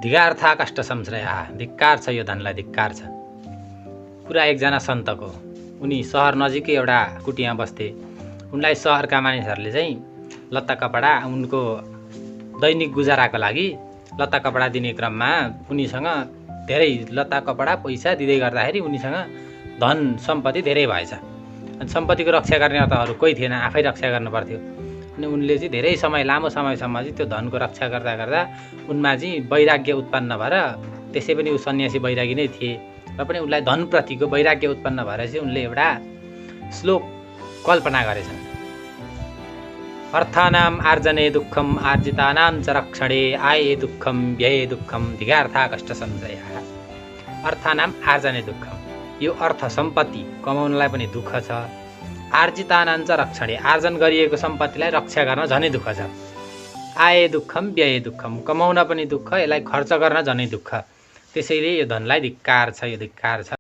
धिगार्था कष्ट संश्रया, धिक्कार छ यो धनलाई, धिक्कार छ। कुरा एकजना सन्तको, उनी सहर नजिकै एउटा कुटीमा बस्थे। उनलाई सहरका मानिसहरूले चाहिँ लत्ता कपडा, उनको दैनिक गुजाराको लागि लत्ता कपडा दिने क्रममा उनीसँग धेरै लत्ता कपडा पैसा दिँदै गर्दाखेरि उनीसँग धन सम्पत्ति धेरै भएछ। अनि सम्पत्तिको रक्षा गर्ने त अरू कोही थिएन, आफै रक्षा गर्नु पर्थ्यो। अनि उनले चाहिँ धेरै समय, लामो समयसम्म चाहिँ त्यो धनको रक्षा गर्दा गर्दा उनमा चाहिँ वैराग्य उत्पन्न भएर, त्यसै पनि ऊ सन्यासी वैरागी नै थिए र पनि उनलाई धनप्रतिको वैराग्य उत्पन्न भएर चाहिँ उनले एउटा श्लोक कल्पना गरेछन्। अर्थानाम आर्जने दुःखम आर्जितानां च रक्षणे आये दुःखम व्यये दुःखम धिगार्था कष्ट संशय। अर्थानाम आर्जने दुःखम, यो अर्थ सम्पत्ति कमाउनलाई पनि दुःख छ। आर्जितानां च रक्षणे, आर्जन गरिएको सम्पत्तिलाई रक्षा गर्न झनै दुःख छ। आये दुःखम व्यये दुःखम, कमाउन पनि दुःख, यसलाई खर्च गर्न झनै दुःख। त्यसैले यो धनलाई धिक्कार छ, यो धिक्कार छ।